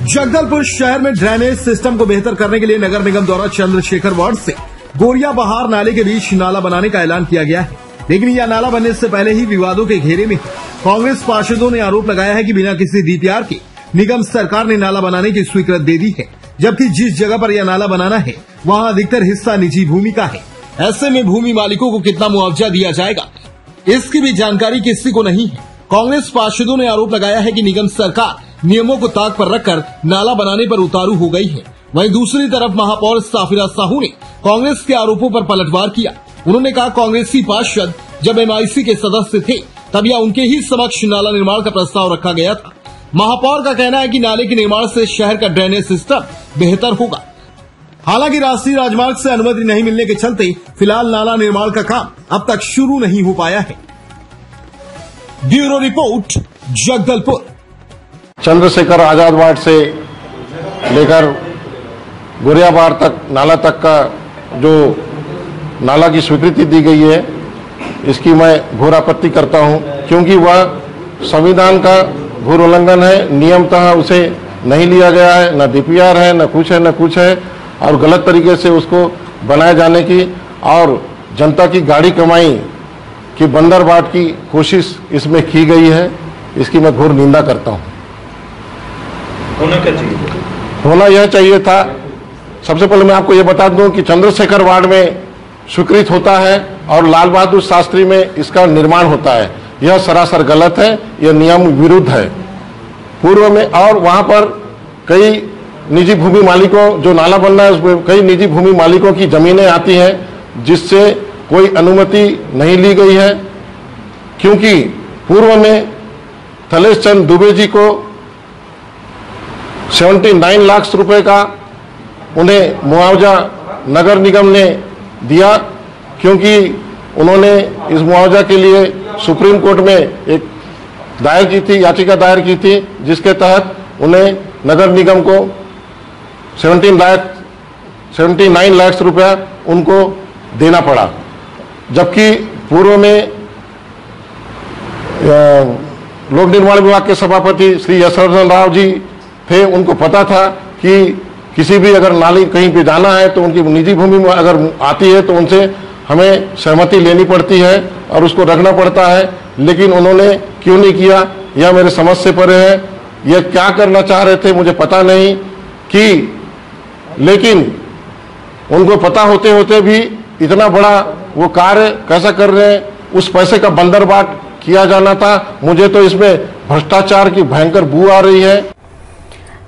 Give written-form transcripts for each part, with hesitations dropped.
जगदलपुर शहर में drainage system को बेहतर करने के लिए नगर निगम द्वारा चंद्रशेखर वार्ड से गोरिया बहार नाले के बीच नाला बनाने का ऐलान किया गया है, लेकिन यह नाला बनने से पहले ही विवादों के घेरे में है। कांग्रेस पार्षदों ने आरोप लगाया है कि बिना किसी डीपीआर के निगम सरकार ने नाला बनाने की स्वीकृति दे दी है, जबकि जिस जगह पर यह नाला बनाना है वहां अधिकतर हिस्सा निजी भूमि का है। ऐसे में भूमि मालिकों को कितना मुआवजा दिया जाएगा, इसकी भी जानकारी किसी को नहीं है। कांग्रेस पार्षदों ने आरोप लगाया है कि निगम सरकार नियमों को ताक पर रखकर नाला बनाने पर उतारू हो गई है। वहीं दूसरी तरफ महापौर साफिरा साहू ने कांग्रेस के आरोपों पर पलटवार किया। उन्होंने कहा, कांग्रेसी पार्षद जब एमआईसी के सदस्य थे तब यह उनके ही समक्ष नाला निर्माण का प्रस्ताव रखा गया था। महापौर का कहना है कि नाले के निर्माण से शहर का ड्रेनेज सिस्टम बेहतर होगा। हालांकि राष्ट्रीय राजमार्ग से अनुमति नहीं मिलने के चलते फिलहाल नाला निर्माण का काम अब तक शुरू नहीं हो पाया है। Bureau report, Jagdalpur. Chandrashekhar Azad ward से लेकर गोरिया बहार तक नाला तक का जो नाला की स्वीकृति दी गई है, इसकी मैं घोर आपत्ति करता हूं, क्योंकि वह संविधान का घोर उल्लंघन है। नियमतः उसे नहीं लिया गया है, न डीपीआर है, न कुछ है, और गलत तरीके से उसको बनाए जाने की और जनता की गाड़ी कमाई की बंदरबाट की कोशिश इसमें की गई है। इसकी मैं घोर निंदा करता हूं। होना क्या चाहिए? होना यह चाहिए था, सबसे पहले मैं आपको यह बता दूं कि चंद्रशेखर वार्ड में स्वीकृत होता है और लाल बहादुर शास्त्री में इसका निर्माण होता है। यह सरासर गलत है, यह नियम विरुद्ध है। पूर्व में और वहां पर कई निजी भूमि मालिकों, जो नाला बनना है उसमें कई निजी भूमि मालिकों की जमीनें आती हैं, जिससे कोई अनुमति नहीं ली गई है, क्योंकि पूर्व में थलेश चंद दुबे जी को 79 लाख रुपए का उन्हें मुआवजा नगर निगम ने दिया, क्योंकि उन्होंने इस मुआवजा के लिए सुप्रीम कोर्ट में एक दायर की थी, याचिका दायर की थी, जिसके तहत उन्हें नगर निगम को 79 लाख रुपया उनको देना पड़ा। जबकि पूर्व में लोक निर्माण विभाग के सभापति श्री यशवर्धन राव जी थे, उनको पता था कि किसी भी अगर नाली कहीं पे जाना है तो उनकी निजी भूमि में अगर आती है तो उनसे हमें सहमति लेनी पड़ती है और उसको रखना पड़ता है, लेकिन उन्होंने क्यों नहीं किया, यह मेरे समझ से परे है। यह क्या करना चाह रहे थे मुझे पता नहीं कि, लेकिन उनको पता होते होते भी इतना बड़ा वो कार्य कैसा कर रहे हैं, उस पैसे का बंदरबाट किया जाना था। मुझे तो इसमें भ्रष्टाचार की भयंकर बू आ रही है।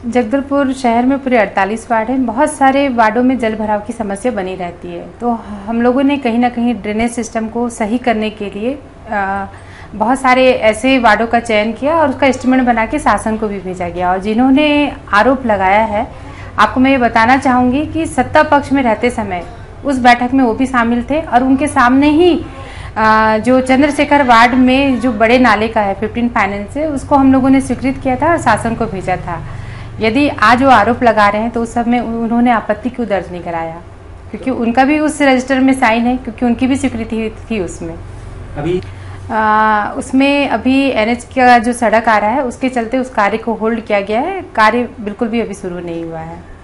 जगदलपुर शहर में पूरे 48 वार्ड हैं। बहुत सारे वार्डों में जल भराव की समस्या बनी रहती है, तो हम लोगों ने कहीं ना कहीं ड्रेनेज सिस्टम को सही करने के लिए बहुत सारे ऐसे वार्डों का चयन किया और उसका एस्टिमेट बना के शासन को भी भेजा गया। और जिन्होंने आरोप लगाया है, आपको मैं ये बताना चाहूँगी कि सत्ता पक्ष में रहते समय उस बैठक में वो भी शामिल थे और उनके सामने ही जो चंद्रशेखर वार्ड में जो बड़े नाले का है 15 फाइनेंस से, उसको हम लोगों ने स्वीकृत किया था और शासन को भेजा था। यदि आज वो आरोप लगा रहे हैं तो उस सब में उन्होंने आपत्ति क्यों दर्ज नहीं कराया, क्योंकि उनका भी उस रजिस्टर में साइन है, क्योंकि उनकी भी स्वीकृति थी उसमें। उसमें अभी एनएच का जो सड़क आ रहा है उसके चलते उस कार्य को होल्ड किया गया है। कार्य बिल्कुल भी अभी शुरू नहीं हुआ है।